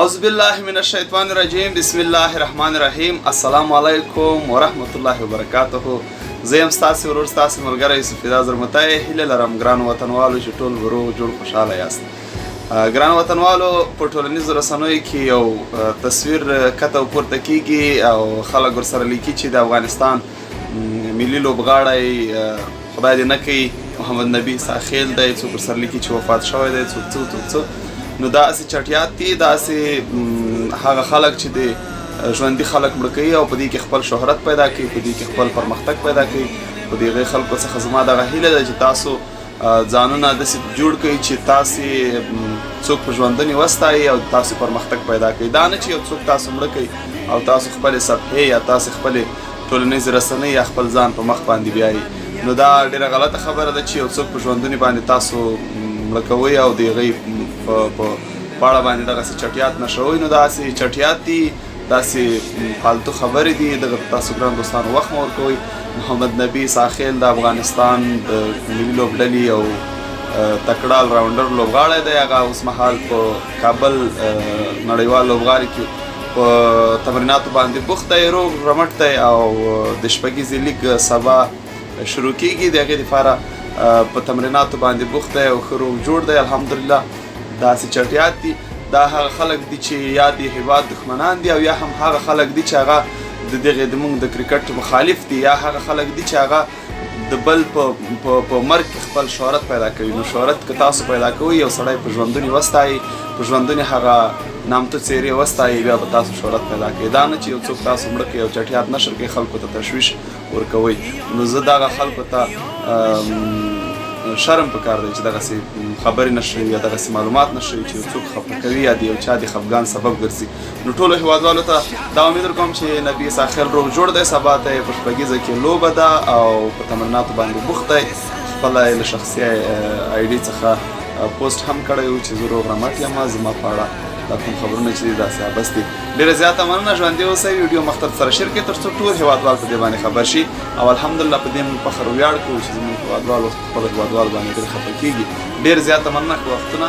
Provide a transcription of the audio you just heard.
اعوذ بالله من الشیطان الرجیم بسم الله الرحمن الرحیم السلام علیکم ورحمت الله وبرکاته. زه یم ستاسې ورور ستاسې ملګری یوسف فدا زرمتی. هیله لرم ګرانو وطنوالو چې ټول ورو جوړ خوشحاله یاست. ګرانو وطنوالو په ټولنیزو رسنیو کې یو تصویر کته او پورته کیږي او خلک ورسره لیکي چې د افغانستان ملي لوبغاړی خدای دې نه کوي محمد نبي ساخیل دی، څوک ورسره لیکي چې وفات شوی دی، څوک څه. نو داسې چټیات دي، داسې هغه خلک چې د ژوندي خلک مړه کوي او په دې کې خپل شهرت پیدا کوي، په دې کې خپل پرمختګ پیدا کوي. په دې هغې خلکو څخه زما دغه هیله ده چې تاسو ځانونه داسې جوړ کړئ چې تاسې څوک په ژوندنې وستایي او تاسو پرمختګ پیدا کوي. دا نه چې یو څوک تاسو مړه کوي او تاسو خپلې صفحې یا تاسو خپلې ټولنیزې رسنۍ یا خپل ځان په مخ باندې بیایي. نو دا ډېره غلطه خبره ده چې یو څوک په ژوندونې باندې تاسو مړه کوئ او د هغې په اړه باندې دغسې چټیات نشروئ. نو داسې چټیات دي، داسې فالتو خبرې دي. دغه تاسو ګران دوستانو وخت مه ورکوئ. محمد نبي ساخیل د افغانستان د ملي لوبډلې او تکړه الراونډر لوبغاړی دی. هغه اوس مهال په کابل نړیوال لوبغالي کې په تمریناتو باندې بوخت دی، روغ رمټ دی او د شپږیزې لیګ سبا شروع کیږي. د هغې دپاره په تمریناتو باندې بوخت دی او ښه روغ جوړ دی الحمدلله. داسې چټیات دي، دا هغه خلک دي چې یا د هېواد دښمنان دي او یا هم هغه خلک دي چې هغه د دغې زموږ د کرکټ مخالف دي، یا هغه خلک دي چې هغه د بل په مرګ کې خپل شهرت پیدا کوي. نو شهرت که تاسو پیدا کوئ، یو سړی په ژوندونې وستایي، په ژوندونې هغه نامتو څېرې وستایي، بیا به تاسو شهرت پیدا کوي. دا نه چې یو څوک تاسو مړه کوي او چټیات نشر کوي، خلکو ته تشویش ورکوئ. نو زه دغه خلکو ته شرم پکار دی چې دغسې خبرې نشروي یا دغسې معلومات نشروي چې یو څوک خفه کوي یا د یو چا د خفګان سبب ګرځي. نو ټولو هېوادوالو ته دا امید ورکوم چې نبي ساخیل روغ جوړ دی. سبا ته یې په شپږیزه کې لوبه ده او په تمریناتو باندې بوخت دی. خپله یې له شخصي آی ډي څخه پوسټ هم کړی و چې زه روغ رمټ یم، زما په اړه دا کوم خبرونه چې دي داسې عبث دي. ډېره زیاته مننه، ژوندي اوسئ، ویډیو مخ سره شیر کړئ تر څو ټول هېوادوال په دې باندې خبر شي. او الحمدلله په دې موږ فخر ویاړ کوو چې زموږ هېوادوال اوس په خپلو هېوادوالو باندې ډېر خفه کېږي. ډېر زیاته مننه، ښه وختونه.